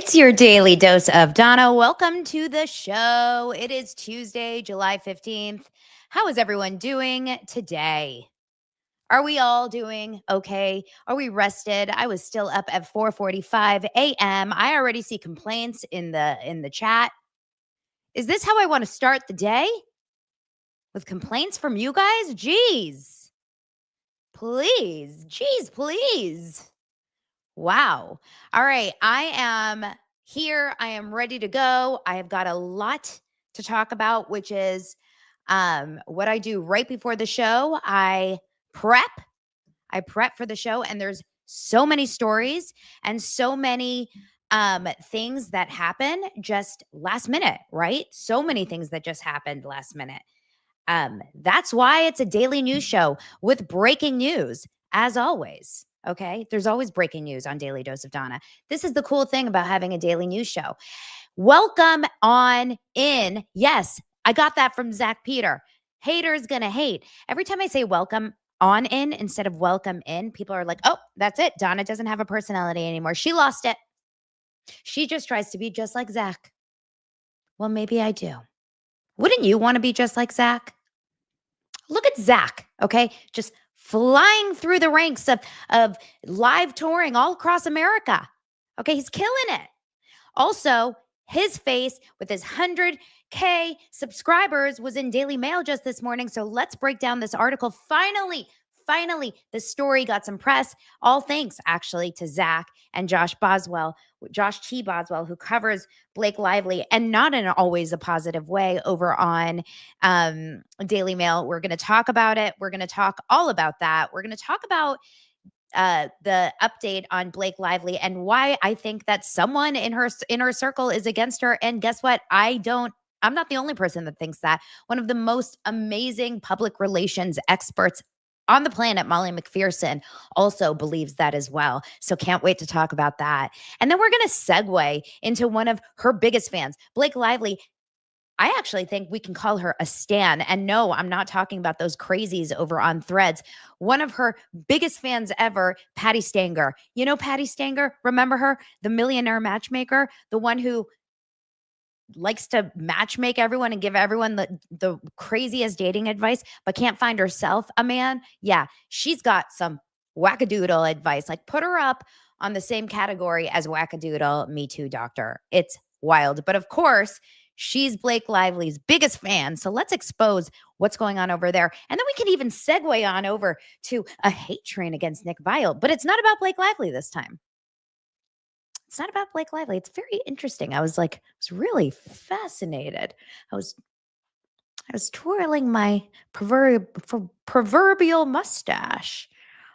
It's your daily dose of Donna. Welcome to the show. It is Tuesday, July 15th. How is everyone doing today? Are we all doing okay? Are we rested? I was still up at 4:45 a.m. I already see complaints in the chat. Is this how I want to start the day? With complaints from you guys? Jeez. Please. Jeez, please. Wow. All right. I am here. I am ready to go. I have got a lot to talk about, which is what I do right before the show. Prep. I prep for the show, and there's so many stories and so many things that happen just last minute, right? So many things that just happened last minute. That's why it's a daily news show with breaking news, as always. Okay. There's always breaking news on Daily Dose of Donna. This is the cool thing about having a daily news show. Welcome on in. Yes, I got that from Zach Peter. Haters gonna hate. Every time I say welcome on in instead of welcome in, people are like, oh, that's it. Donna doesn't have a personality anymore. She lost it. She just tries to be just like Zach. Well, maybe I do. Wouldn't you want to be just like Zach? Look at Zach, okay? Just flying through the ranks of live touring all across America. Okay, he's killing it. Also, his face with his 100K subscribers was in Daily Mail just this morning. So let's break down this article. Finally, the story got some press. All thanks, actually, to Zach and Josh T. Boswell, who covers Blake Lively, and not in always a positive way, over on Daily Mail. We're going to talk about it. We're going to talk all about that. We're going to talk about the update on Blake Lively and why I think that someone in her inner circle is against her. And guess what? I'm not the only person that thinks that. One of the most amazing public relations experts on the planet, Molly McPherson, also believes that as well. So can't wait to talk about that. And then we're going to segue into one of her biggest fans, Blake Lively. I actually think we can call her a stan. And no, I'm not talking about those crazies over on Threads. One of her biggest fans ever, Patti Stanger. You know Patti Stanger? Remember her? The millionaire matchmaker, the one who likes to matchmake everyone and give everyone the craziest dating advice, but can't find herself a man. Yeah, she's got some wackadoodle advice. Like, put her up on the same category as wackadoodle, Me Too doctor. It's wild. But of course, she's Blake Lively's biggest fan. So let's expose what's going on over there. And then we can even segue on over to a hate train against Nick Viall. But it's not about Blake Lively this time. It's not about Blake Lively. It's very interesting. I was really fascinated. I was twirling my proverbial mustache,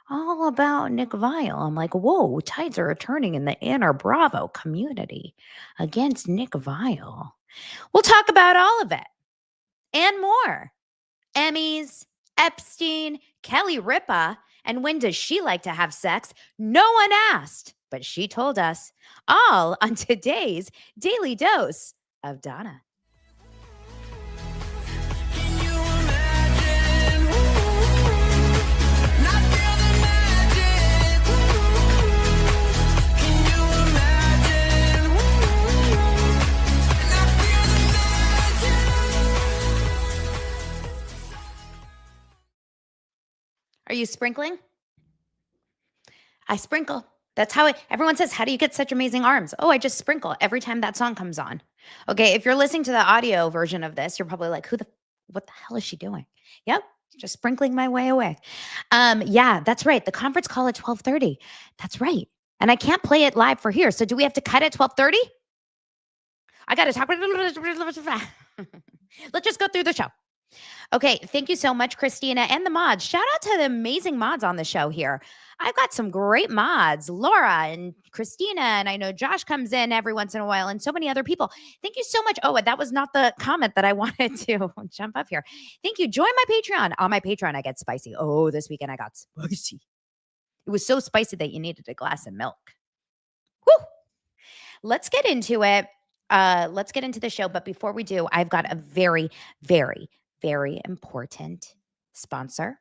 all about Nick Viall. I'm like, whoa, tides are turning in the Anna Bravo community against Nick Viall. We'll talk about all of it and more. Emmys, Epstein, Kelly Ripa, and when does she like to have sex? No one asked, but she told us, all on today's Daily Dose of Donna. Are you sprinkling? I sprinkle. That's how everyone says, how do you get such amazing arms? Oh, I just sprinkle every time that song comes on. Okay, if you're listening to the audio version of this, you're probably like, what the hell is she doing? Yep, just sprinkling my way away. Yeah, that's right. The conference call at 12:30. That's right. And I can't play it live for here. So do we have to cut at 12:30? I got to talk. Let's just go through the show. Okay, thank you so much, Christina, and the mods. Shout out to the amazing mods on the show here. I've got some great mods, Laura and Christina, and I know Josh comes in every once in a while, and so many other people. Thank you so much. Oh, that was not the comment that I wanted to jump up here. Thank you. Join my Patreon. On my Patreon, I get spicy. Oh, this weekend I got spicy. It was so spicy that you needed a glass of milk. Woo! Let's get into it. Let's get into the show. But before we do, I've got a very, very, very important sponsor.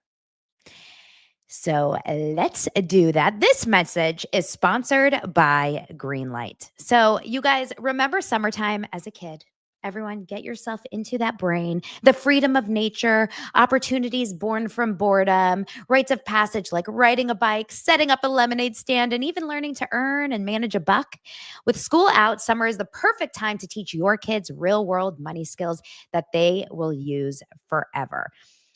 So let's do that. This message is sponsored by Greenlight. So, you guys remember summertime as a kid? Everyone, get yourself into that brain. The freedom of nature, opportunities born from boredom, rites of passage like riding a bike, setting up a lemonade stand, and even learning to earn and manage a buck. With school out, summer is the perfect time to teach your kids real world money skills that they will use forever.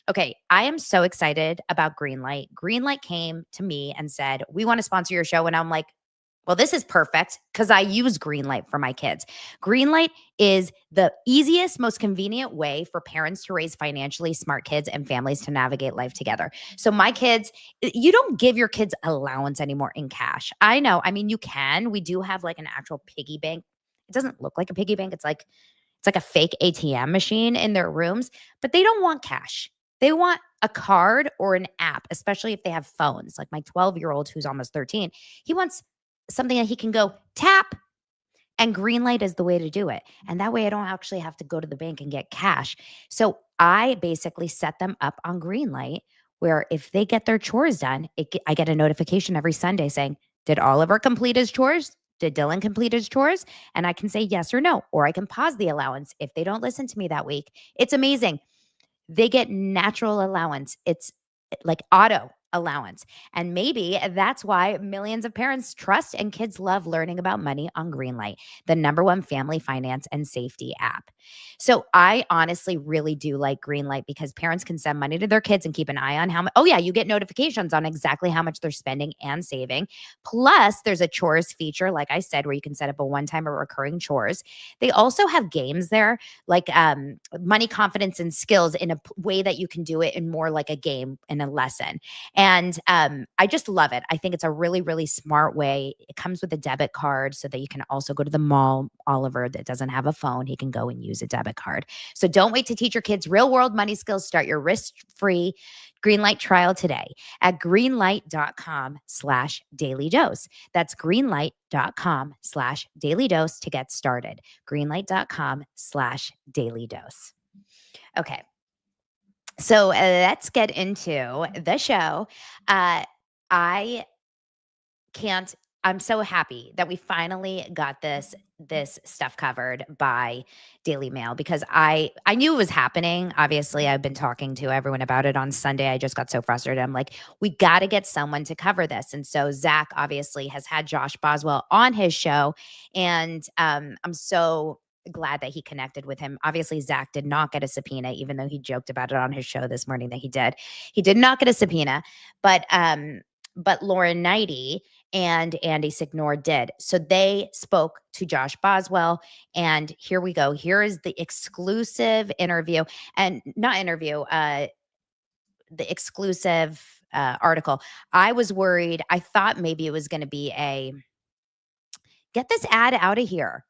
Okay, I am so excited about Greenlight. Greenlight came to me and said, "We want to sponsor your show." And I'm like, well, this is perfect because I use Greenlight for my kids. Greenlight is the easiest, most convenient way for parents to raise financially smart kids and families to navigate life together. So, my kids, you don't give your kids allowance anymore in cash. I know. I mean, you can. We do have like an actual piggy bank. It doesn't look like a piggy bank. It's like a fake ATM machine in their rooms, but they don't want cash. They want a card or an app, especially if they have phones. Like my 12-year-old who's almost 13, he wants something that he can go tap, and Greenlight is the way to do it. And that way I don't actually have to go to the bank and get cash. So I basically set them up on Greenlight where if they get their chores done, I get a notification every Sunday saying, "Did Oliver complete his chores? Did Dylan complete his chores?" And I can say yes or no, or I can pause the allowance if they don't listen to me that week. It's amazing. They get natural allowance. It's like auto allowance. And maybe that's why millions of parents trust and kids love learning about money on Greenlight, the number one family finance and safety app. So I honestly really do like Greenlight because parents can send money to their kids and keep an eye on how much. Oh, yeah, you get notifications on exactly how much they're spending and saving. Plus, there's a chores feature, like I said, where you can set up a one time or recurring chores. They also have games there like money confidence and skills in a way that you can do it in more like a game and a lesson. And I just love it. I think it's a really, really smart way. It comes with a debit card so that you can also go to the mall. Oliver that doesn't have a phone, he can go and use a debit card. So don't wait to teach your kids real world money skills. Start your risk-free Greenlight trial today at greenlight.com/daily dose. That's greenlight.com/daily dose to get started. Greenlight.com/daily dose. Okay. So let's get into the show. I can't I'm so happy that we finally got this stuff covered by Daily Mail because I knew it was happening. Obviously, I've been talking to everyone about it on Sunday. I just got so frustrated. I'm like, we got to get someone to cover this. And so Zach obviously has had Josh Boswell on his show, and I'm so glad that he connected with him. Obviously, Zach did not get a subpoena, even though he joked about it on his show this morning that he did. He did not get a subpoena, but Lauren Knighty and Andy Signor did. So they spoke to Josh Boswell. And here we go. Here is the exclusive interview and not interview, the exclusive article. I was worried. I thought maybe it was going to be a get this ad out of here.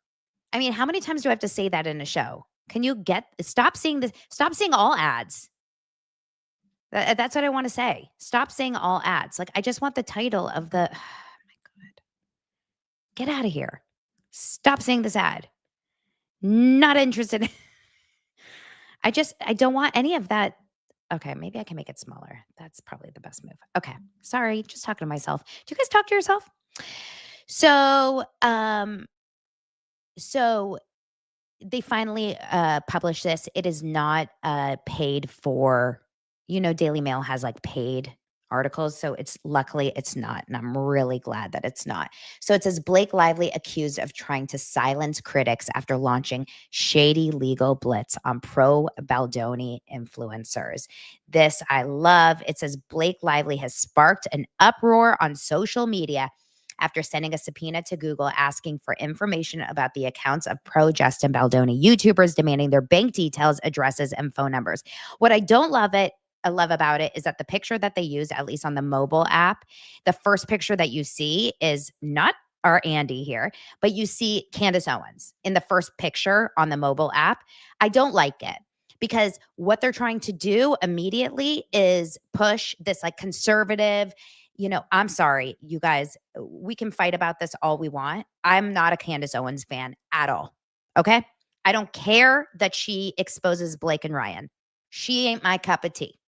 I mean, how many times do I have to say that in a show? Can you stop seeing this? Stop seeing all ads. That's what I want to say. Stop seeing all ads. Like, I just want the title of the, get out of here. Stop saying this ad. Not interested. I don't want any of that. Okay, maybe I can make it smaller. That's probably the best move. Okay. Sorry, just talking to myself. Do you guys talk to yourself? So, so they finally published this. It is not paid for, Daily Mail has like paid articles. So luckily it's not. And I'm really glad that it's not. So it says Blake Lively accused of trying to silence critics after launching shady legal blitz on pro Baldoni influencers. This I love. It says Blake Lively has sparked an uproar on social media after sending a subpoena to Google asking for information about the accounts of pro Justin Baldoni YouTubers, demanding their bank details, addresses, and phone numbers. What I don't love about it is that the picture that they use, at least on the mobile app, the first picture that you see is not our Andy here, but you see Candace Owens in the first picture on the mobile app. I don't like it because what they're trying to do immediately is push this like conservative, I'm sorry, you guys, we can fight about this all we want. I'm not a Candace Owens fan at all. Okay. I don't care that she exposes Blake and Ryan. She ain't my cup of tea.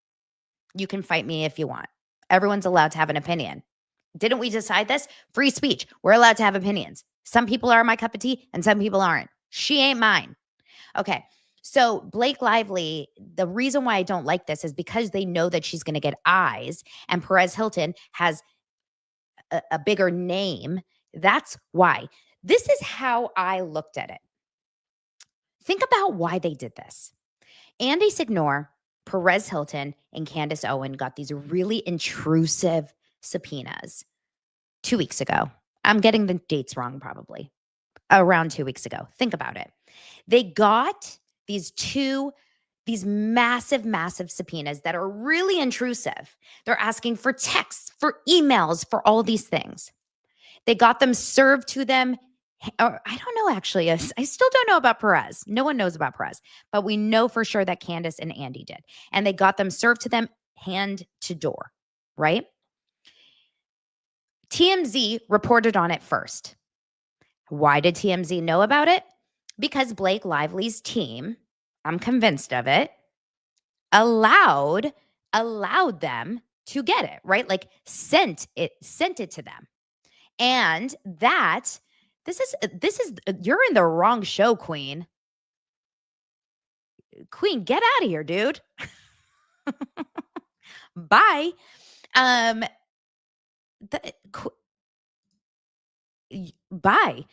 You can fight me if you want. Everyone's allowed to have an opinion. Didn't we decide this? Free speech. We're allowed to have opinions. Some people are my cup of tea and some people aren't. She ain't mine. Okay. So Blake Lively, the reason why I don't like this is because they know that she's going to get eyes and Perez Hilton has a bigger name. That's why. This is how I looked at it. Think about why they did this. Andy Signor, Perez Hilton, and Candace Owen got these really intrusive subpoenas 2 weeks ago. I'm getting the dates wrong, probably around 2 weeks ago. Think about it. They got these massive, massive subpoenas that are really intrusive. They're asking for texts, for emails, for all these things. They got them served to them. Or I don't know, actually. I still don't know about Perez. No one knows about Perez, but we know for sure that Candace and Andy did. And they got them served to them hand to door, right? TMZ reported on it first. Why did TMZ know about it? Because Blake Lively's team, I'm convinced of it, allowed them to get it, right? Like sent it to them. And this is you're in the wrong show, Queen. Queen, get out of here, dude. Bye. Bye.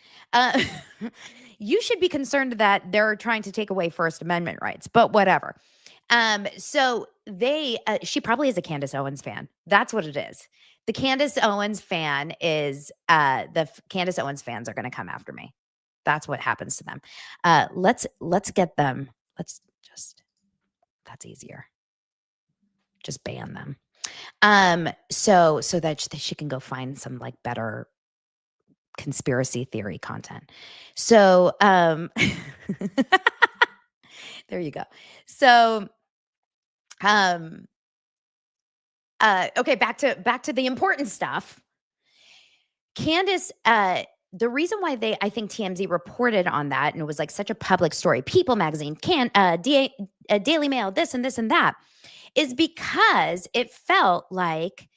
You should be concerned that they're trying to take away First Amendment rights, but whatever. So she probably is a Candace Owens fan. That's what it is. The Candace Owens fan is, Candace Owens fans are going to come after me. That's what happens to them. Let's get them. That's easier. Just ban them. So that she can go find some like better conspiracy theory content. So, there you go. So, okay, back to the important stuff. Candace, the reason why I think TMZ reported on that, and it was like such a public story, People Magazine, Daily Mail, this and this and that, is because it felt like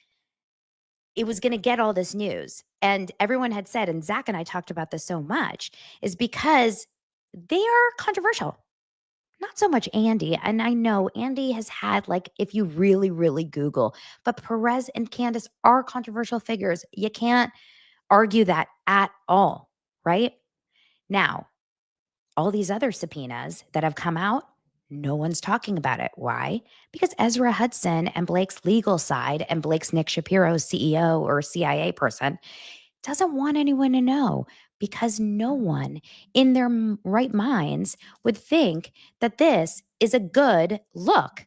it was going to get all this news. And everyone had said, and Zach and I talked about this so much, is because they are controversial. Not so much Andy. And I know Andy has had, like, if you really, really Google, but Perez and Candace are controversial figures. You can't argue that at all, right? Now, all these other subpoenas that have come out, no one's talking about it. Why? Because Ezra Hudson and Blake's legal side and Blake's Nick Shapiro, CEO or CIA person, doesn't want anyone to know, because no one in their right minds would think that this is a good look,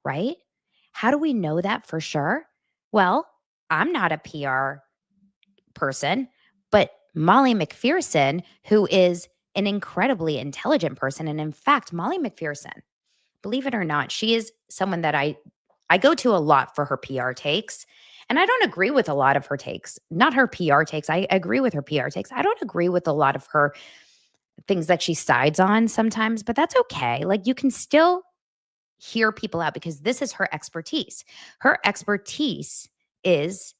right? How do we know that for sure? Well, I'm not a PR person, but Molly McPherson, who is an incredibly intelligent person. And in fact, Molly McPherson, believe it or not, she is someone that I go to a lot for her PR takes. And I don't agree with a lot of her takes, not her PR takes. I agree with her PR takes. I don't agree with a lot of her things that she sides on sometimes, but that's okay. Like, you can still hear people out because this is her expertise. Her expertise is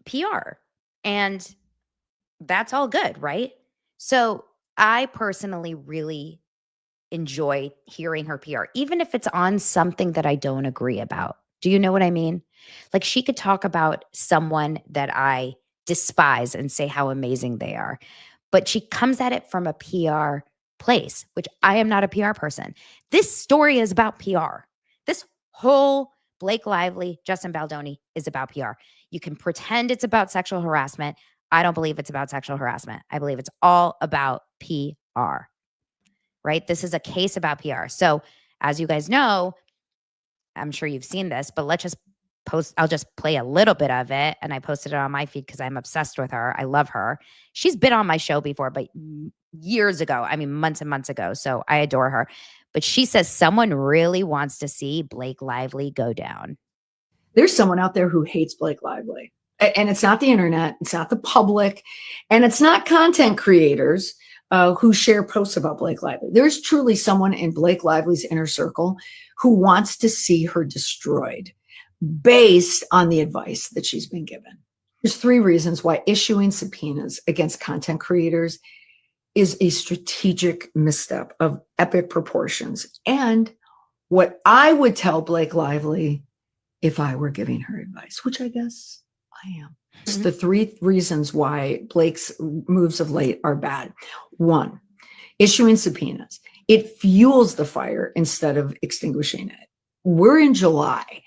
PR. And that's all good, right? So I personally really enjoy hearing her PR, even if it's on something that I don't agree about. Do you know what I mean? Like, she could talk about someone that I despise and say how amazing they are, but she comes at it from a PR place, which I am not a PR person. This story is about PR. This whole Blake Lively, Justin Baldoni is about PR. You can pretend it's about sexual harassment. I don't believe it's about sexual harassment. I believe it's all about PR, right? This is a case about PR. So as you guys know, I'm sure you've seen this, but I'll just play a little bit of it. And I posted it on my feed because I'm obsessed with her. I love her. She's been on my show before, but years ago, I mean, months and months ago. So I adore her. But she says someone really wants to see Blake Lively go down. There's someone out there who hates Blake Lively. And it's not the internet. It's not the public. And it's not content creators who share posts about Blake Lively. There's truly someone in Blake Lively's inner circle who wants to see her destroyed. based on the advice that she's been given. There's 3 reasons why issuing subpoenas against content creators is a strategic misstep of epic proportions, and what I would tell Blake Lively if I were giving her advice, which I guess I am. It's the 3 reasons why Blake's moves of late are bad. 1, issuing subpoenas. It fuels the fire instead of extinguishing it. We're in July.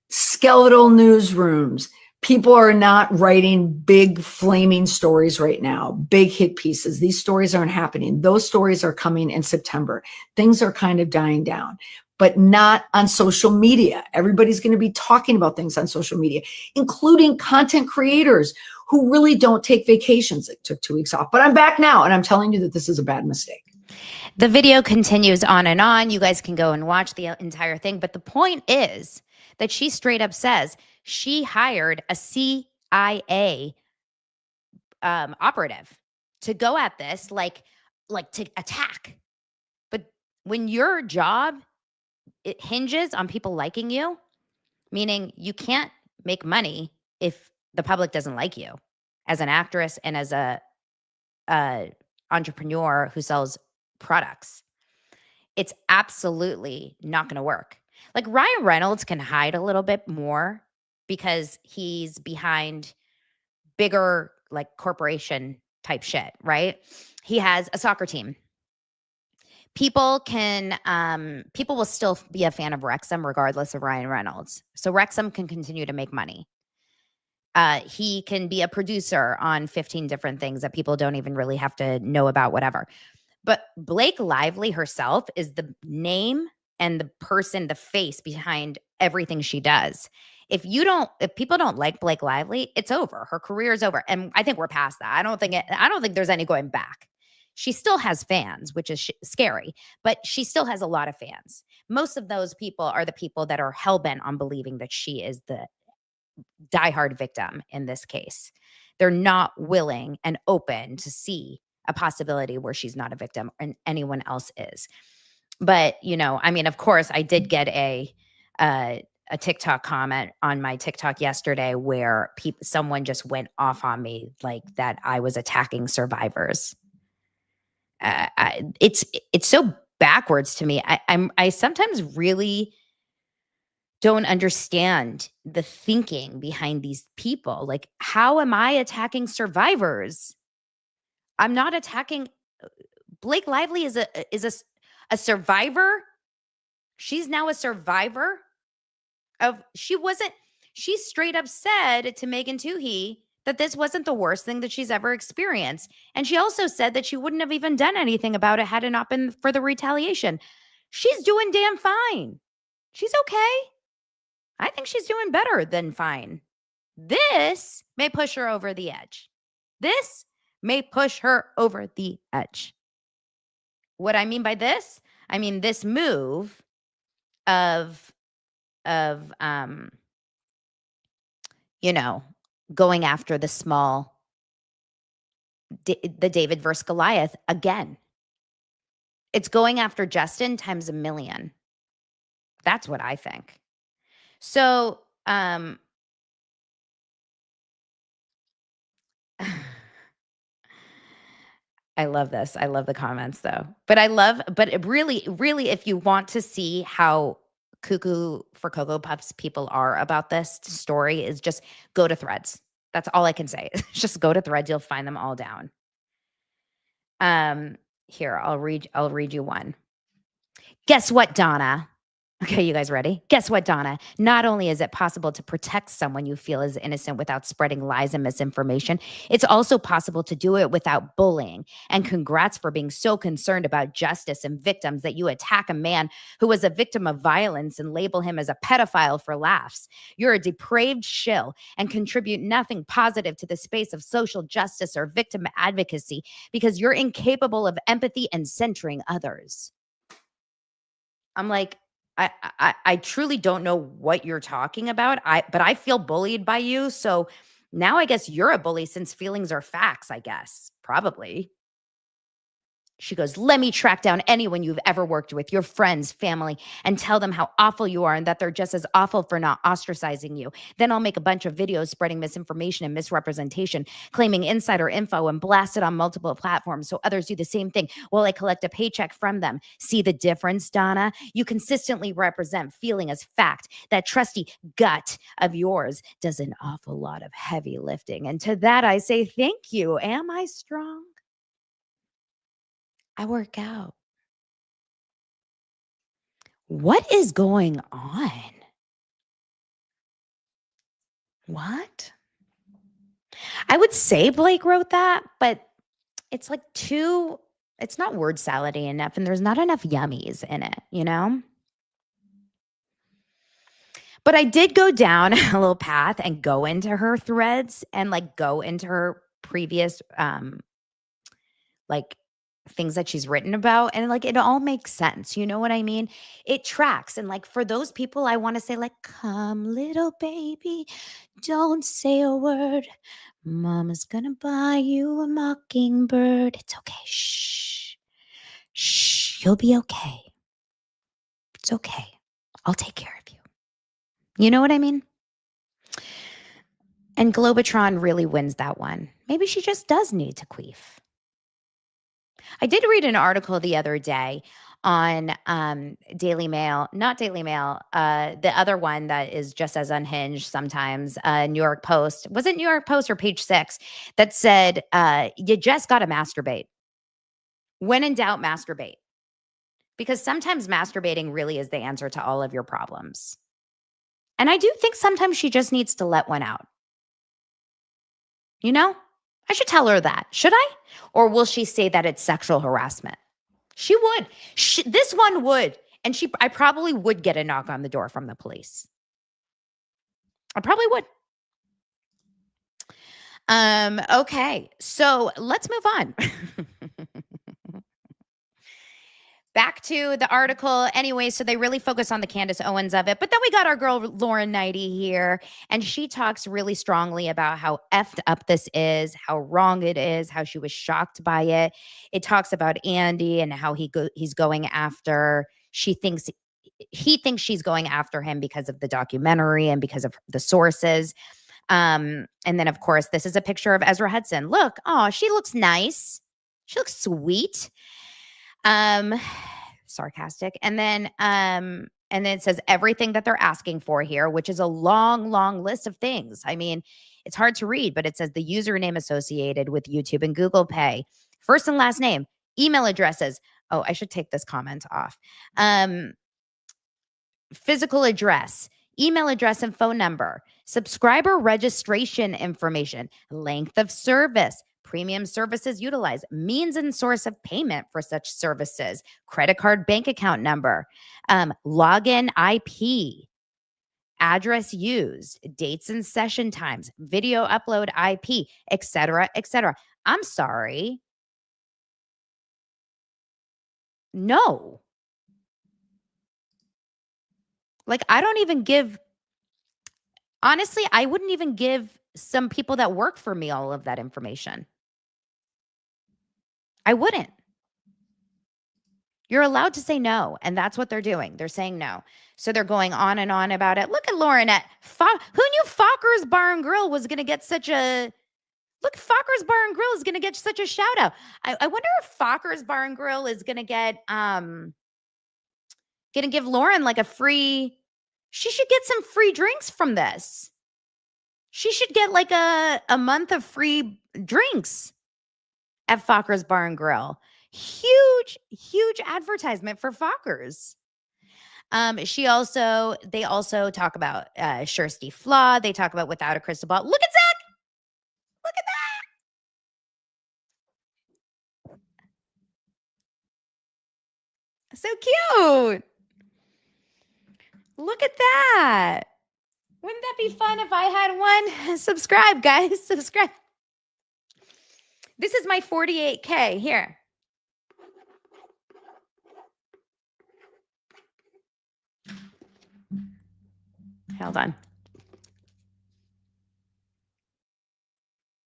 Skeletal newsrooms. People are not writing big flaming stories right now, big hit pieces. These stories aren't happening. Those stories are coming in September. Things are kind of dying down, but not on social media. Everybody's going to be talking about things on social media, including content creators who really don't take vacations. It took 2 weeks off, but I'm back now, and I'm telling you that this is a bad mistake. The video continues on and on. You guys can go and watch the entire thing. But the point is that she straight up says she hired a CIA operative to go at this, like to attack. But when your job, it hinges on people liking you, meaning you can't make money if the public doesn't like you as an actress and as a entrepreneur who sells products. It's absolutely not going to work. Like Ryan Reynolds can hide a little bit more because he's behind bigger like corporation type shit, right? He has a soccer team. People will still be a fan of Wrexham regardless of Ryan Reynolds. So Wrexham can continue to make money. He can be a producer on 15 different things that people don't even really have to know about, whatever. But Blake Lively herself is the name and the person, the face behind everything she does. If people don't like Blake Lively, it's over. Her career is over. And I think we're past that. I don't think there's any going back. She still has fans, which is scary, but she still has a lot of fans. Most of those people are the people that are hell-bent on believing that she is the diehard victim in this case. They're not willing and open to see a possibility where she's not a victim and anyone else is. But, I mean, of course, I did get a TikTok comment on my TikTok yesterday where someone just went off on me like that I was attacking survivors. It's so backwards to me. I sometimes really don't understand the thinking behind these people. Like, how am I attacking survivors? I'm not attacking. Blake Lively is a survivor. She's now a survivor of. She straight up said to Megan Twohey that this wasn't the worst thing that she's ever experienced. And she also said that she wouldn't have even done anything about it had it not been for the retaliation. She's doing damn fine. She's okay. I think she's doing better than fine. This may push her over the edge. This may push her over the edge. What I mean by this, I mean this move of going after the small, the David versus Goliath again. It's going after Justin times a million. That's what I think. So, I love this. I love the comments though. But really, if you want to see how cuckoo for Cocoa Puffs people are about this story, is just go to Threads. That's all I can say. Just go to Threads. You'll find them all down. Here, I'll read you one. Guess what, Donna? Okay, you guys ready? Guess what, Donna? Not only is it possible to protect someone you feel is innocent without spreading lies and misinformation, it's also possible to do it without bullying. And congrats for being so concerned about justice and victims that you attack a man who was a victim of violence and label him as a pedophile for laughs. You're a depraved shill and contribute nothing positive to the space of social justice or victim advocacy because you're incapable of empathy and centering others. I'm like, I truly don't know what you're talking about. But I feel bullied by you. So now I guess you're a bully since feelings are facts, I guess. Probably. She goes, let me track down anyone you've ever worked with, your friends, family, and tell them how awful you are and that they're just as awful for not ostracizing you. Then I'll make a bunch of videos spreading misinformation and misrepresentation, claiming insider info and blast it on multiple platforms so others do the same thing while I collect a paycheck from them. See the difference, Donna? You consistently represent feeling as fact. That trusty gut of yours does an awful lot of heavy lifting. And to that I say thank you. Am I strong? I work out. What is going on? What? I would say Blake wrote that, but it's like it's not word salady enough, and there's not enough yummies in it, you know? But I did go down a little path and go into her threads and like go into her previous like things that she's written about, and like it all makes sense. You know what I mean? It tracks. And like for those people, I want to say, like, come, little baby, don't say a word. Mama's gonna buy you a mockingbird. It's okay. Shh. Shh. You'll be okay. It's okay. I'll take care of you. You know what I mean? And Globotron really wins that one. Maybe she just does need to queef. I did read an article the other day on Daily Mail, not Daily Mail, the other one that is just as unhinged sometimes, New York Post. Was it New York Post or Page Six that said, you just got to masturbate. When in doubt, masturbate. Because sometimes masturbating really is the answer to all of your problems. And I do think sometimes she just needs to let one out. You know? I should tell her that. Should I? Or will she say that it's sexual harassment? She would. This one would. And I probably would get a knock on the door from the police. I probably would. Okay. So let's move on. Back to the article. Anyway, so they really focus on the Candace Owens of it. But then we got our girl, Lauren Knighty here. And she talks really strongly about how effed up this is, how wrong it is, how she was shocked by it. It talks about Andy and how he's going after, he thinks she's going after him because of the documentary and because of the sources. And then, of course, this is a picture of Ezra Hudson. Look, oh, she looks nice. She looks sweet. Sarcastic. And then it says everything that they're asking for here, which is a long, long list of things. I mean, it's hard to read, but it says the username associated with YouTube and Google Pay, first and last name, email addresses. Oh, I should take this comment off. Physical address, email address and phone number, subscriber registration information, length of service, premium services utilized, means and source of payment for such services, credit card bank account number, login IP, address used, dates and session times, video upload IP, etc., etc. I'm sorry. No. Like, I don't even give, honestly, I wouldn't even give some people that work for me all of that information. I wouldn't. You're allowed to say no, and that's what they're doing. They're saying no. So they're going on and on about it. Look at Lauren at who knew Focker's Bar and Grill was going to get such a Focker's Bar and Grill is going to get such a shout out. I wonder if Focker's Bar and Grill is going to get going to give Lauren like a free. She should get some free drinks from this. She should get like a month of free drinks at Focker's Bar and Grill. Huge, huge advertisement for Fockers. They also talk about Kirsty Flaw. They talk about Without a Crystal Ball. Look at Zach. Look at that. So cute. Look at that. Wouldn't that be fun if I had one? Subscribe, guys. Subscribe. This is my 48K here. Hold on.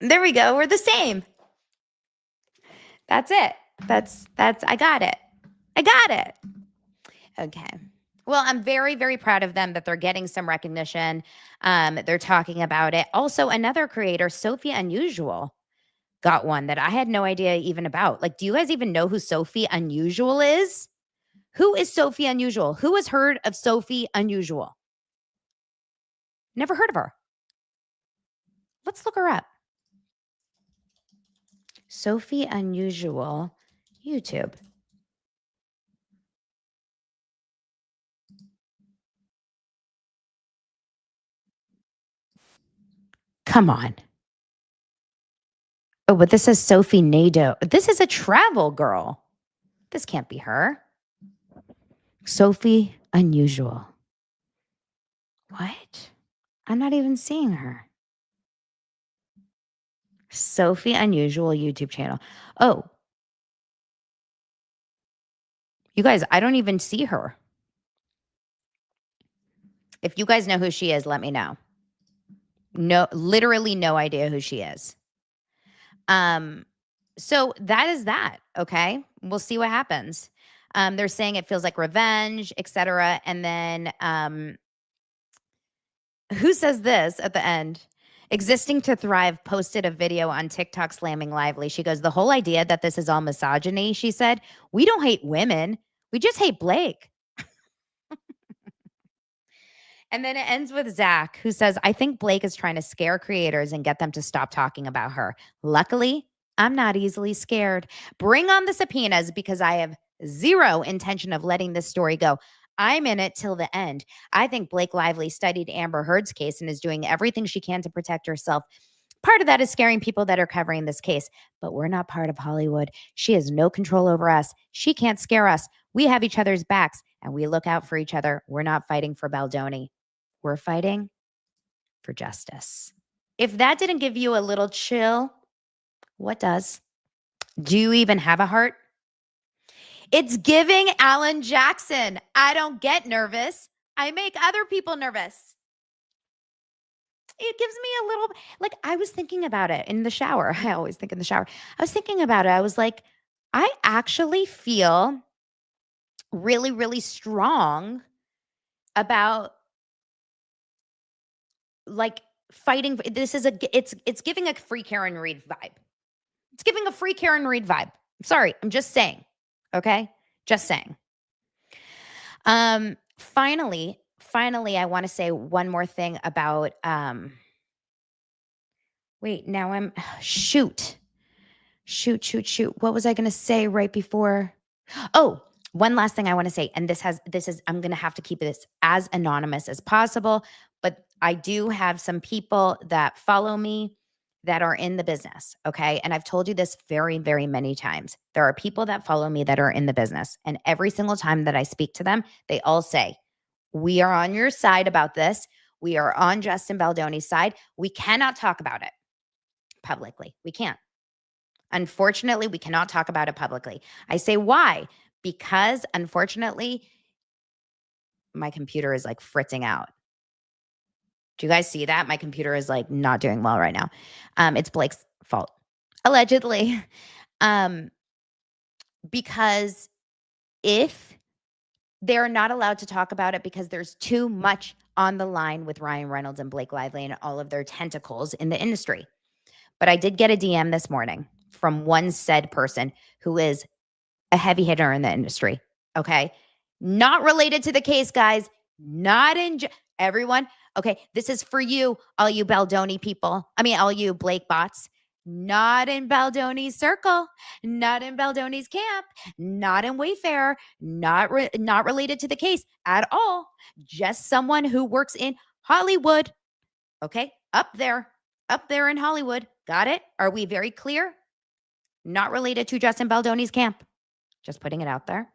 There we go. We're the same. That's it. I got it. I got it. Okay. Well, I'm very, very proud of them that they're getting some recognition. They're talking about it. Also, another creator, Sophie Unusual, got one that I had no idea even about. Like, do you guys even know who Sophie Unusual is? Who is Sophie Unusual? Who has heard of Sophie Unusual? Never heard of her. Let's look her up. Sophie Unusual, YouTube. Come on. Oh, but this says Sophie Nadeau. This is a travel girl. This can't be her. Sophie Unusual. What? I'm not even seeing her. Sophie Unusual YouTube channel. Oh, you guys, I don't even see her. If you guys know who she is, let me know. No, literally no idea who she is. So that is that. Okay. We'll see what happens. They're saying it feels like revenge, etc. And then who says this at the end? Existing to Thrive posted a video on TikTok slamming Lively. She goes, the whole idea that this is all misogyny, she said, we don't hate women. We just hate Blake. And then it ends with Zach, who says, I think Blake is trying to scare creators and get them to stop talking about her. Luckily, I'm not easily scared. Bring on the subpoenas because I have zero intention of letting this story go. I'm in it till the end. I think Blake Lively studied Amber Heard's case and is doing everything she can to protect herself. Part of that is scaring people that are covering this case, but we're not part of Hollywood. She has no control over us. She can't scare us. We have each other's backs and we look out for each other. We're not fighting for Baldoni. We're fighting for justice. If that didn't give you a little chill, what does? Do you even have a heart? It's giving Alan Jackson. I don't get nervous. I make other people nervous. It gives me a little, like, I was thinking about it in the shower. I always think in the shower. I was thinking about it. I was like, I actually feel really, really strong about like fighting. This is it's giving a free Karen Reed vibe. It's giving a free Karen Reed vibe. Sorry, I'm just saying. Okay? Just saying. Finally, I want to say one more thing about wait, now I'm shoot. What was I going to say right before? Oh, one last thing I want to say, and this is I'm going to have to keep this as anonymous as possible, but I do have some people that follow me that are in the business, okay? And I've told you this very, very many times. There are people that follow me that are in the business, and every single time that I speak to them, they all say, "We are on your side about this. We are on Justin Baldoni's side. We cannot talk about it publicly. We can't. Unfortunately, we cannot talk about it publicly." I say, why? Because unfortunately, my computer is like fritzing out. Do you guys see that? My computer is like not doing well right now. It's Blake's fault, allegedly. Um, because if they're not allowed to talk about it because there's too much on the line with Ryan Reynolds and Blake Lively and all of their tentacles in the industry. But I did get a DM this morning from one said person who is a heavy hitter in the industry. Okay. Not related to the case, guys. Not in everyone. Okay. This is for you, all you Baldoni people. I mean, all you Blake bots. Not in Baldoni's circle, not in Baldoni's camp, not in Wayfair, not related to the case at all. Just someone who works in Hollywood. Okay. Up there in Hollywood. Got it? Are we very clear? Not related to Justin Baldoni's camp. Just putting it out there.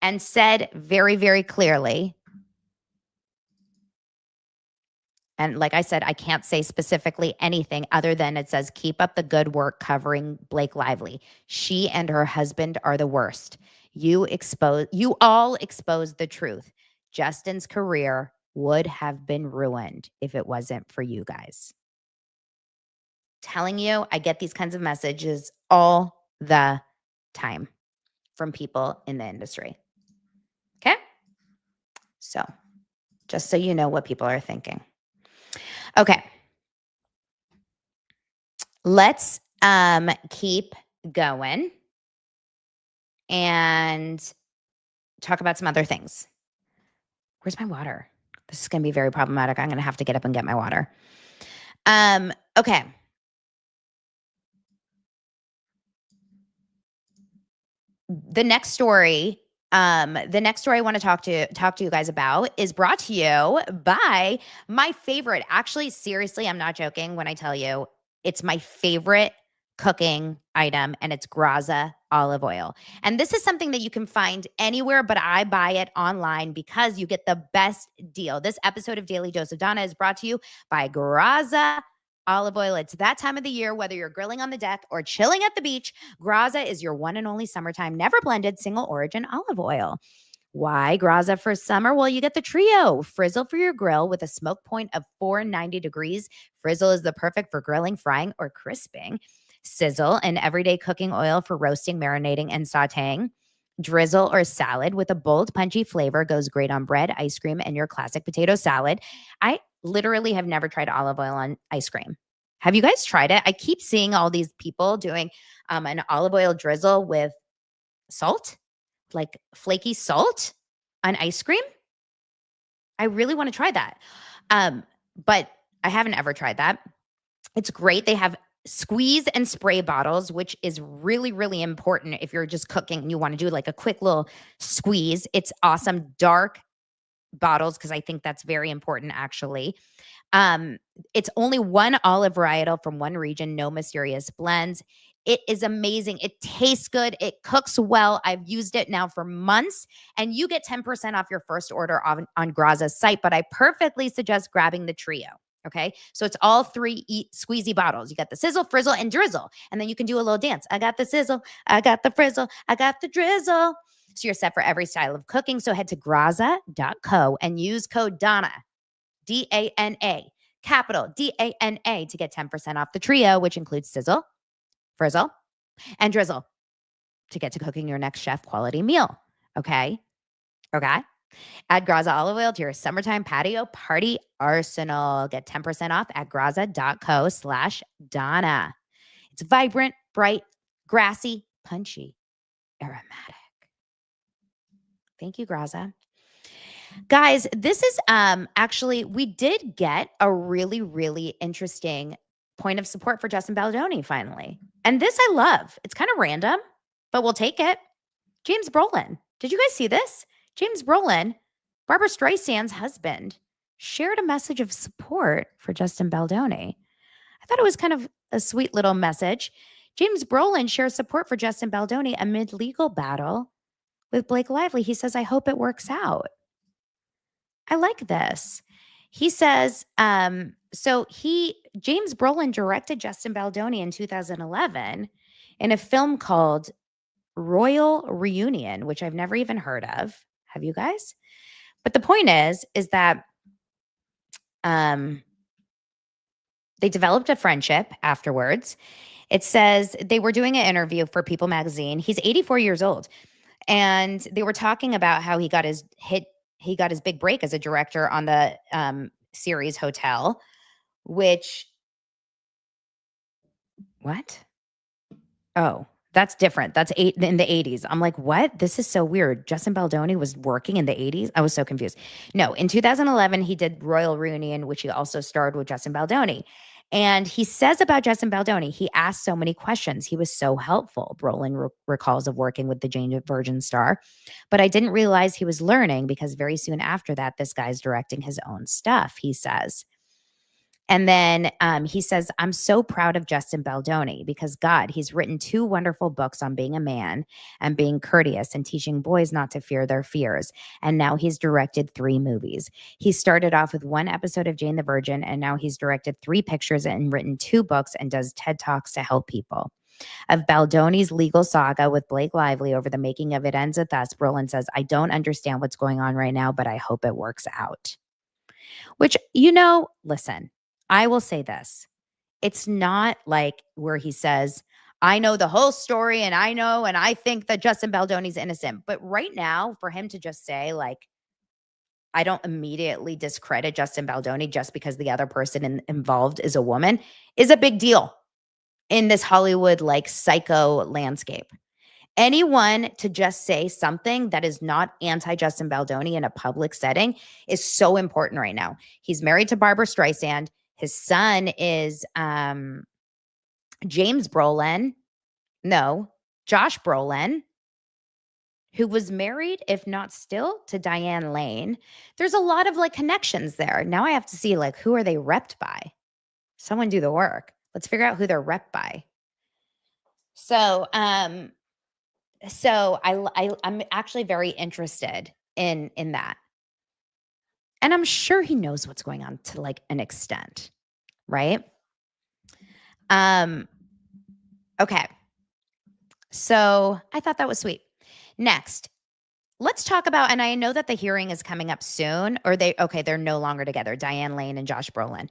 And said very, very clearly, and like I said, I can't say specifically anything other than it says, keep up the good work covering Blake Lively. She and her husband are the worst. You all exposed the truth. Justin's career would have been ruined if it wasn't for you guys. Telling you, I get these kinds of messages all the time from people in the industry. Okay? So, just so you know what people are thinking. Okay. Let's keep going and talk about some other things. Where's my water? This is going to be very problematic. I'm going to have to get up and get my water. Okay. The next story I want to talk to you guys about is brought to you by my favorite. Actually, seriously, I'm not joking when I tell you it's my favorite cooking item, and it's Graza olive oil. And this is something that you can find anywhere, but I buy it online because you get the best deal. This episode of Daily Dose of Donna is brought to you by Graza olive oil. It's that time of the year, whether you're grilling on the deck or chilling at the beach, Graza is your one and only summertime, never blended, single origin olive oil. Why Graza for summer? Well, you get the trio. Frizzle for your grill with a smoke point of 490 degrees. Frizzle is the perfect for grilling, frying, or crisping. Sizzle, an everyday cooking oil for roasting, marinating, and sauteing. Drizzle or salad with a bold, punchy flavor goes great on bread, ice cream, and your classic potato salad. I literally have never tried olive oil on ice cream. Have you guys tried it? I keep seeing all these people doing an olive oil drizzle with salt, like flaky salt on ice cream. I really want to try that. But I haven't ever tried that. It's great. They have squeeze and spray bottles, which is really, really important if you're just cooking and you want to do like a quick little squeeze. It's awesome. Dark bottles, because I think that's very important actually. It's only one olive varietal from one region, no mysterious blends. It is amazing. It tastes good. It cooks well. I've used it now for months, and you get 10% off your first order on Graza's site, but I perfectly suggest grabbing the trio. Okay. So it's all three squeezy bottles. You got the sizzle, frizzle, and drizzle. And then you can do a little dance. I got the sizzle. I got the frizzle. I got the drizzle. So you're set for every style of cooking. So head to graza.co and use code Donna, DANA, capital DANA, to get 10% off the trio, which includes sizzle, frizzle, and drizzle, to get to cooking your next chef quality meal. Okay. Add Graza olive oil to your summertime patio party arsenal. Get 10% off at graza.co/Donna. It's vibrant, bright, grassy, punchy, aromatic. Thank you, Graza. Guys, this is actually, we did get a really, really interesting point of support for Justin Baldoni finally. And this I love. It's kind of random, but we'll take it. James Brolin. Did you guys see this? James Brolin, Barbara Streisand's husband, shared a message of support for Justin Baldoni. I thought it was kind of a sweet little message. James Brolin shares support for Justin Baldoni amid legal battle with Blake Lively. He says, I hope it works out. I like this. He says, James Brolin directed Justin Baldoni in 2011 in a film called Royal Reunion, which I've never even heard of. Have you guys? But the point is that they developed a friendship afterwards. It says they were doing an interview for People magazine. He's 84 years old. And they were talking about how he got his big break as a director on the series Hotel, which, what? Oh, that's different. That's in the 80s. I'm like, what? This is so weird. Justin Baldoni was working in the 80s? I was so confused. No, in 2011, he did Royal Reunion, which he also starred with Justin Baldoni. And he says about Justin Baldoni, he asked so many questions. He was so helpful. Brolin recalls of working with the Jane the Virgin star. But I didn't realize he was learning, because very soon after that, this guy's directing his own stuff, he says. And then he says, I'm so proud of Justin Baldoni because, God, he's written 2 wonderful books on being a man and being courteous and teaching boys not to fear their fears. And now he's directed 3 movies. He started off with 1 episode of Jane the Virgin, and now he's directed 3 pictures and written 2 books and does TED Talks to help people. Of Baldoni's legal saga with Blake Lively over the making of It Ends With Us, Brolin says, I don't understand what's going on right now, but I hope it works out. Which, listen, I will say this. It's not like where he says, I know the whole story and I think that Justin Baldoni's innocent. But right now, for him to just say, like, I don't immediately discredit Justin Baldoni just because the other person involved is a woman is a big deal in this Hollywood, like, psycho landscape. Anyone to just say something that is not anti-Justin Baldoni in a public setting is so important right now. He's married to Barbara Streisand. His son is James Brolin. No, Josh Brolin, who was married, if not still, to Diane Lane. There's a lot of, like, connections there. Now I have to see, like, who are they repped by? Someone do the work. Let's figure out who they're repped by. So, I'm actually very interested in that. And I'm sure he knows what's going on to, like, an extent, right? Okay. So, I thought that was sweet. Next, let's talk about, and I know that the hearing is coming up soon, or they're no longer together, Diane Lane and Josh Brolin.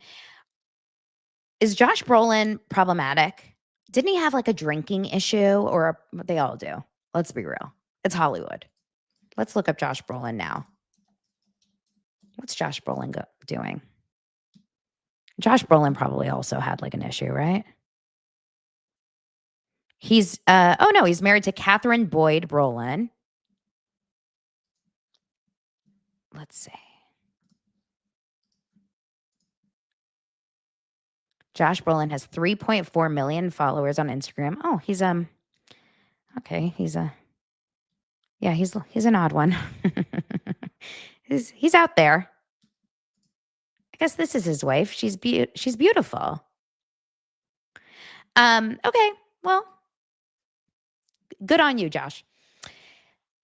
Is Josh Brolin problematic? Didn't he have, like, a drinking issue, or they all do? Let's be real. It's Hollywood. Let's look up Josh Brolin now. What's Josh Brolin doing? Josh Brolin probably also had, like, an issue, right? He's he's married to Catherine Boyd Brolin. Let's see. Josh Brolin has 3.4 million followers on Instagram. Oh, he's okay, he's an odd one. he's out there. I guess this is his wife. She's beautiful. Okay, well, good on you, Josh.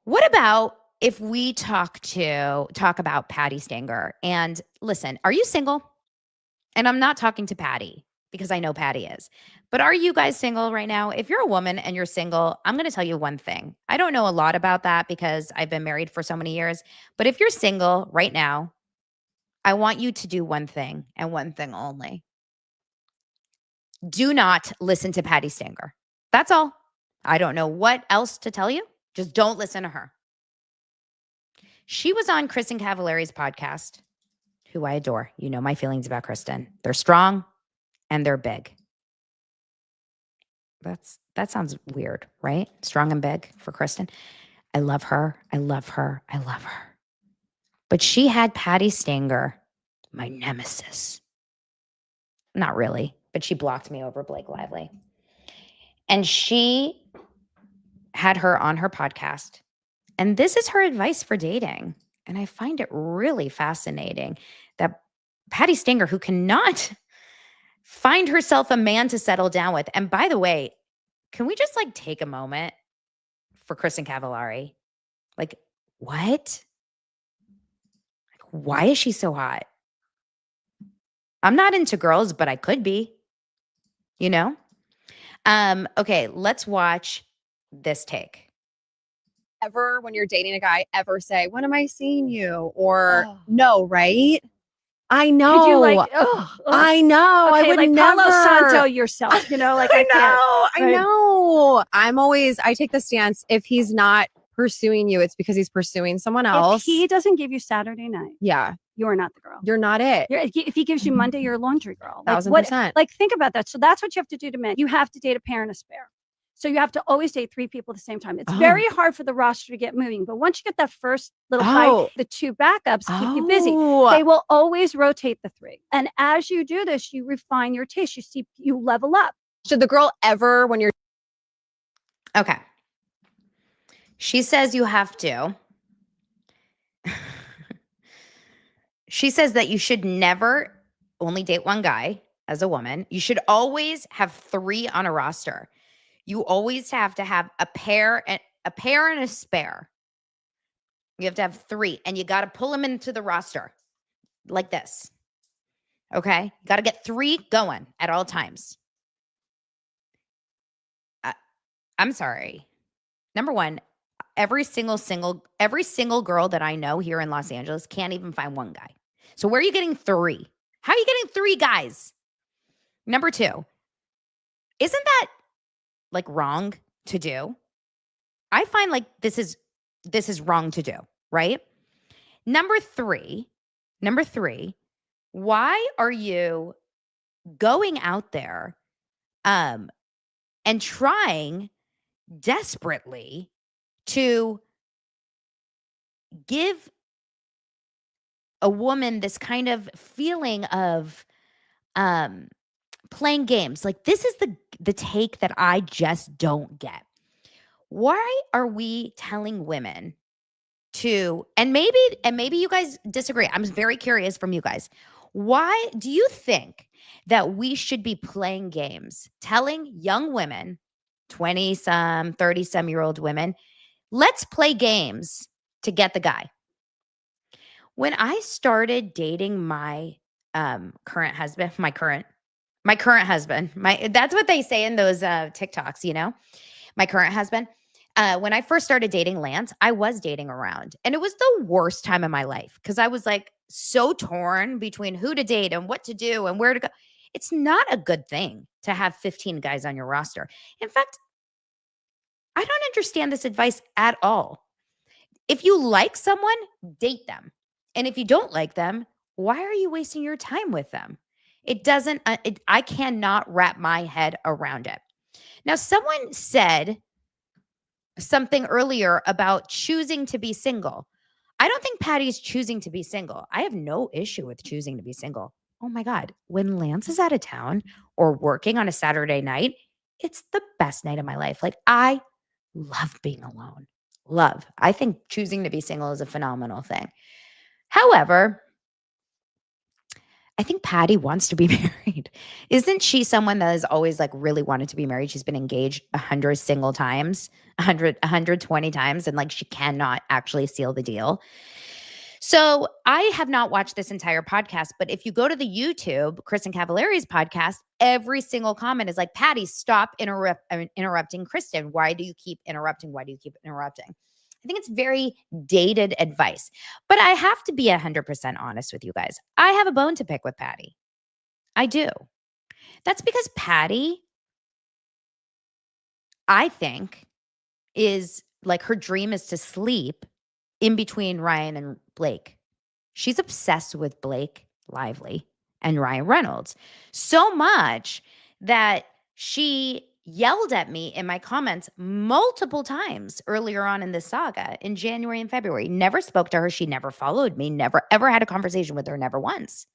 What about if we talk about Patti Stanger? And listen, are you single? And I'm not talking to Patti because I know Patti is. But are you guys single right now? If you're a woman and you're single, I'm going to tell you one thing. I don't know a lot about that because I've been married for so many years. But if you're single right now, I want you to do one thing and one thing only. Do not listen to Patti Stanger. That's all. I don't know what else to tell you. Just don't listen to her. She was on Kristen Cavallari's podcast, who I adore. You know my feelings about Kristen. They're strong and they're big. That sounds weird, right? Strong and big for Kristen. I love her. I love her. I love her. But she had Patti Stanger, my nemesis. Not really, but she blocked me over Blake Lively. And she had her on her podcast. And this is her advice for dating. And I find it really fascinating that Patti Stanger, who cannot find herself a man to settle down with. And by the way, can we just, like, take a moment for Kristen Cavallari? Like, what? Like, why is she so hot? I'm not into girls, but I could be, you know? Okay, let's watch this take. Ever, when you're dating a guy, ever say, "When am I seeing you?" Or no, right? I know. Could you, like, I know. Okay, I would like never. Palo Santo yourself, you know, like I can't. Right. I know. I take the stance, if he's not pursuing you, it's because he's pursuing someone else. If he doesn't give you Saturday night, yeah, you're not the girl. you're not it. If he gives you Monday, you're a laundry girl. Like, 1000%. Like, think about that. So that's what you have to do to men. You have to date a pair and a spare. So you have to always date 3 people at the same time. It's very hard for the roster to get moving. But once you get that first little fight, the 2 backups keep you busy. They will always rotate the 3. And as you do this, you refine your taste. You level up. Should the girl ever, when you're Okay. She says you have to. She says that you should never only date one guy as a woman. You should always have 3 on a roster. You always have to have a pair and a spare. You have to have 3, and you got to pull them into the roster like this. Okay? You got to get 3 going at all times. I'm sorry. Number 1, every single girl that I know here in Los Angeles can't even find one guy. So where are you getting 3? How are you getting 3 guys? Number 2, isn't that like wrong to do. I find like this is wrong to do, right? Number 3, why are you going out there and trying desperately to give a woman this kind of feeling of playing games? Like, this is the take that I just don't get. Why are we telling women to, and maybe you guys disagree. I'm very curious from you guys. Why do you think that we should be playing games, telling young women, 20 some, 30 some year old women, let's play games to get the guy? When I started dating my current husband, my current husband, that's what they say in those TikToks, you know, my current husband. When I first started dating Lance, I was dating around, and it was the worst time of my life because I was like so torn between who to date and what to do and where to go. It's not a good thing to have 15 guys on your roster. In fact, I don't understand this advice at all. If you like someone, date them. And if you don't like them, why are you wasting your time with them? It doesn't, I cannot wrap my head around it. Now, someone said something earlier about choosing to be single. I don't think Patty's choosing to be single. I have no issue with choosing to be single. Oh my God. When Lance is out of town or working on a Saturday night, it's the best night of my life. Like, I love being alone. Love. I think choosing to be single is a phenomenal thing. However, I think Patti wants to be married. Isn't she someone that has always like really wanted to be married? She's been engaged 100 single times, 120 times, and like she cannot actually seal the deal. So I have not watched this entire podcast, but if you go to the YouTube, Kristen Cavallari's podcast, every single comment is like, Patti, stop interrupting Kristen. Why do you keep interrupting? Why do you keep interrupting? I think it's very dated advice, but I have to be 100% honest with you guys. I have a bone to pick with Patti. I do. That's because Patti, I think, is like her dream is to sleep in between Ryan and Blake. She's obsessed with Blake Lively and Ryan Reynolds so much that she yelled at me in my comments multiple times earlier on in this saga in January and February. Never spoke to her. She never followed me, never ever had a conversation with her, never once.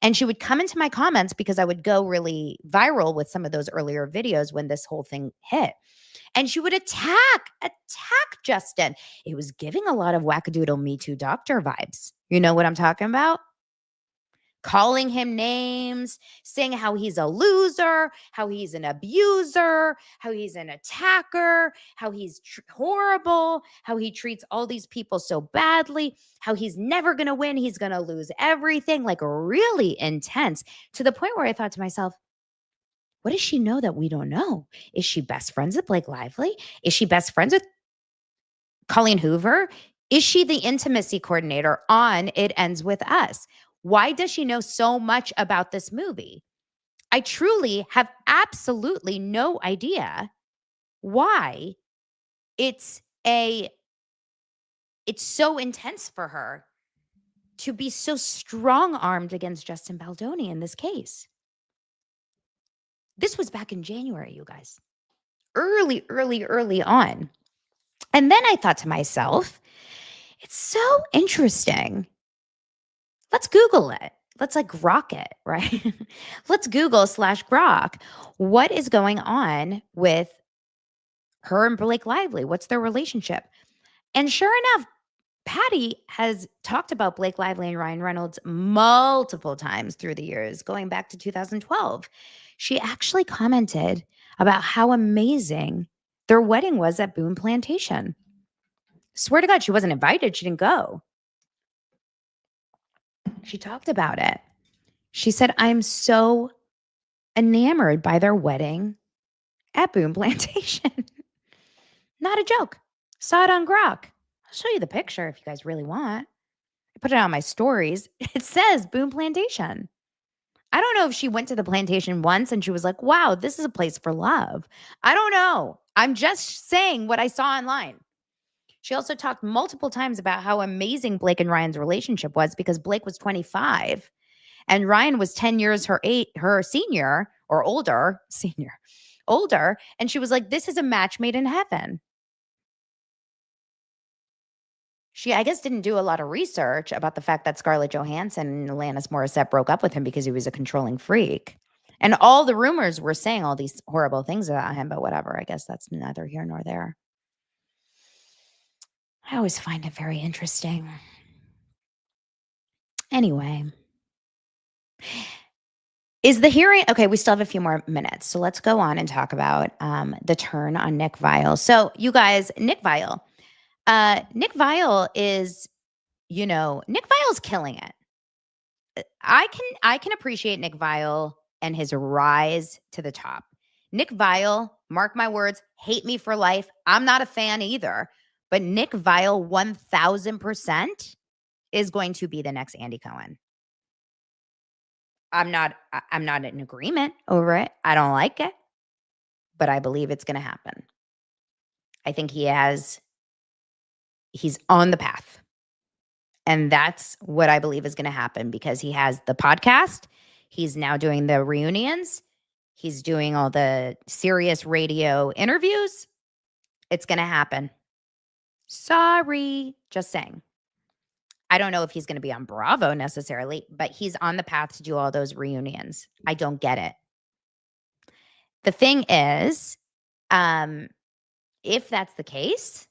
And she would come into my comments because I would go really viral with some of those earlier videos when this whole thing hit. And she would attack Justin. It was giving a lot of wackadoodle Me Too doctor vibes. You know what I'm talking about? Calling him names, saying how he's a loser, how he's an abuser, how he's an attacker, how he's horrible, how he treats all these people so badly, how he's never going to win, he's going to lose everything, like really intense, to the point where I thought to myself, what does she know that we don't know? Is she best friends with Blake Lively? Is she best friends with Colleen Hoover? Is she the intimacy coordinator on It Ends With Us? Why does she know so much about this movie? I truly have absolutely no idea why it's so intense for her to be so strong-armed against Justin Baldoni in this case. This was back in January, you guys. Early on. And then I thought to myself, it's so interesting. Let's Google it. Let's like grok it, right? Let's Google /grok. What is going on with her and Blake Lively? What's their relationship? And sure enough, Patti has talked about Blake Lively and Ryan Reynolds multiple times through the years, going back to 2012. She actually commented about how amazing their wedding was at Boone Plantation. Swear to God, she wasn't invited. She didn't go. She talked about it. She said, I'm so enamored by their wedding at Boone Plantation. Not a joke. Saw it on Grok. I'll show you the picture if you guys really want. I put it on my stories. It says Boone Plantation. I don't know if she went to the plantation once and she was like, wow, this is a place for love. I don't know. I'm just saying what I saw online. She also talked multiple times about how amazing Blake and Ryan's relationship was because Blake was 25 and Ryan was 10 years her senior or older, older. And she was like, this is a match made in heaven. She, I guess, didn't do a lot of research about the fact that Scarlett Johansson and Alanis Morissette broke up with him because he was a controlling freak. And all the rumors were saying all these horrible things about him, but whatever. I guess that's neither here nor there. I always find it very interesting. Anyway. Is the hearing okay? We still have a few more minutes, so let's go on and talk about the turn on Nick Viall. So, you guys, Nick Viall is, Nick Viall's killing it. I can appreciate Nick Viall and his rise to the top. Nick Viall, mark my words, hate me for life. I'm not a fan either, but Nick Viall 1000% is going to be the next Andy Cohen. I'm not in agreement over it. I don't like it, but I believe it's going to happen. I think he's on the path. And that's what I believe is going to happen because he has the podcast. He's now doing the reunions. He's doing all the serious radio interviews. It's going to happen. Sorry, just saying. I don't know if he's going to be on Bravo necessarily, but he's on the path to do all those reunions. I don't get it. The thing is, if that's the case,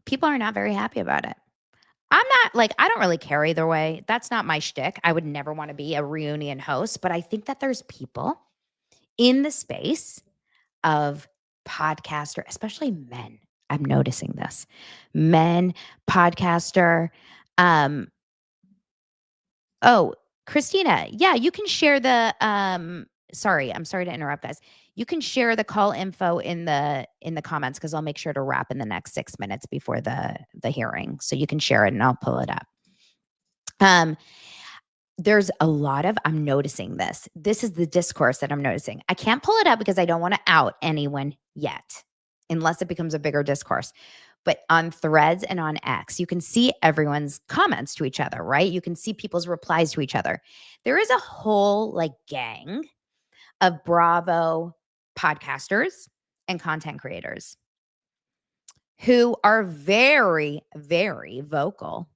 people are not very happy about it. I don't really care either way. That's not my shtick. I would never want to be a reunion host, but I think that there's people in the space of podcaster, especially men. I'm noticing this. Men, podcaster. Oh, Christina. Yeah, you can share the I'm sorry to interrupt, guys. You can share the call info in the comments because I'll make sure to wrap in the next 6 minutes before the hearing. So you can share it and I'll pull it up. There's a lot of, I'm noticing this. This is the discourse that I'm noticing. I can't pull it up because I don't want to out anyone yet, unless it becomes a bigger discourse. But on Threads and on X, you can see everyone's comments to each other, right? You can see people's replies to each other. There is a whole gang of Bravo podcasters and content creators who are very, very vocal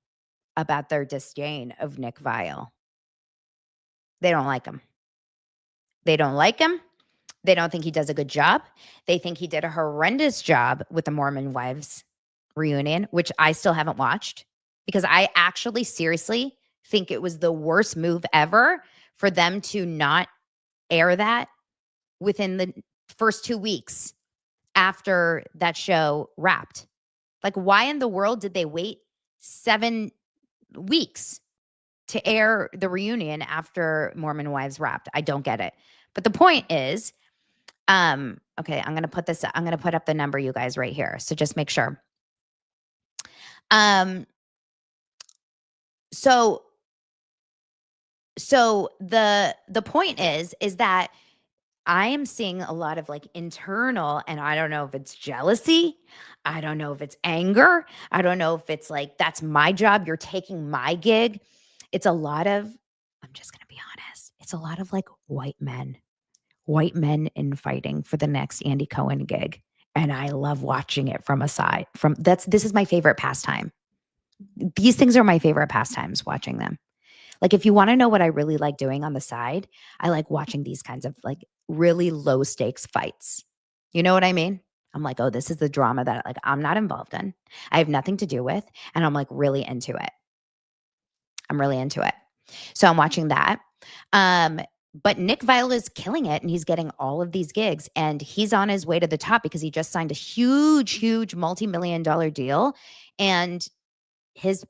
about their disdain of Nick Viall. They don't like him. They don't like him. They don't think he does a good job. They think he did a horrendous job with the Mormon Wives reunion, which I still haven't watched because I actually seriously think it was the worst move ever for them to not air that within the first 2 weeks after that show wrapped. Like, why in the world did they wait 7 weeks to air the reunion after Mormon Wives wrapped? I don't get it. But the point is, okay, I'm going to put up the number, you guys, right here. So just make sure. So the point is that I am seeing a lot of internal, and I don't know if it's jealousy. I don't know if it's anger. I don't know if it's that's my job. You're taking my gig. It's a lot of, I'm just going to be honest. It's a lot of white men infighting for the next Andy Cohen gig. And I love watching it from a side this is my favorite pastime. These things are my favorite pastimes, watching them. If you want to know what I really like doing on the side, I like watching these kinds of really low stakes fights. You know what I mean? I'm like, oh, this is the drama that I'm not involved in. I have nothing to do with, and I'm really into it. I'm really into it. So I'm watching that. But Nick Viall is killing it, and he's getting all of these gigs, and he's on his way to the top because he just signed a huge multi-million-dollar deal, and he's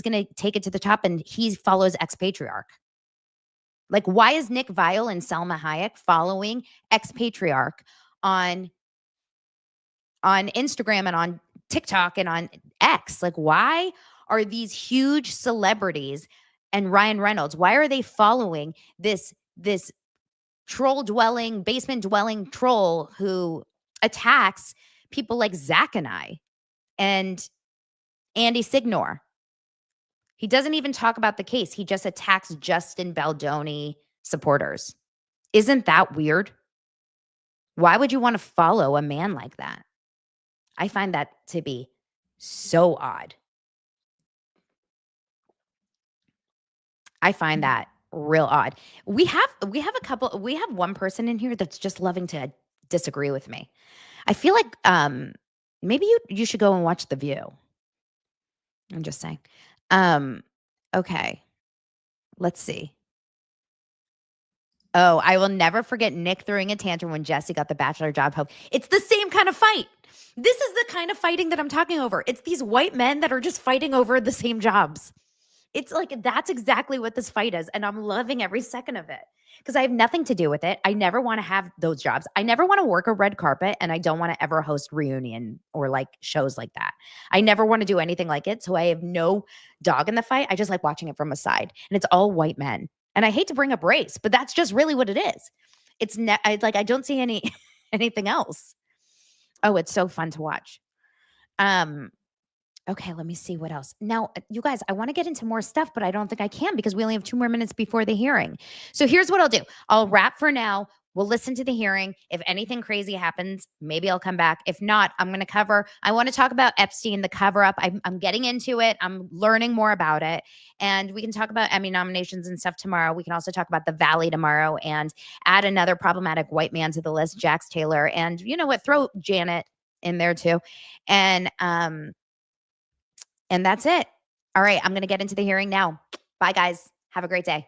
going to take it to the top, and he follows Ex-Patriarch. Why is Nick Viall and Salma Hayek following Ex-Patriarch on Instagram and on TikTok and on X? Why are these huge celebrities and Ryan Reynolds? Why are they following this troll dwelling, basement dwelling troll who attacks people like Zach and I and Andy Signor? He doesn't even talk about the case. He just attacks Justin Baldoni supporters. Isn't that weird? Why would you want to follow a man like that? I find that to be so odd. I find that real odd. We have one person in here that's just loving to disagree with me. I feel like maybe you should go and watch The View. I'm just saying. Okay. Let's see. Oh, I will never forget Nick throwing a tantrum when Jesse got the Bachelor job home. It's the same kind of fight. This is the kind of fighting that I'm talking over. It's these white men that are just fighting over the same jobs. It's like, that's exactly what this fight is. And I'm loving every second of it because I have nothing to do with it. I never want to have those jobs. I never want to work a red carpet, and I don't want to ever host reunion or like shows like that. I never want to do anything like it. So I have no dog in the fight. I just like watching it from a side, and it's all white men. And I hate to bring up race, but that's just really what it is. It's I don't see anything else. Oh, it's so fun to watch. Okay, let me see what else. Now, you guys, I want to get into more stuff, but I don't think I can because we only have 2 more minutes before the hearing. So here's what I'll do. I'll wrap for now. We'll listen to the hearing. If anything crazy happens, maybe I'll come back. If not, I'm going to cover. I want to talk about Epstein, the cover up. I'm getting into it. I'm learning more about it. And we can talk about Emmy nominations and stuff tomorrow. We can also talk about the Valley tomorrow and add another problematic white man to the list, Jax Taylor. And you know what? Throw Janet in there too. And that's it. All right. I'm going to get into the hearing now. Bye, guys. Have a great day.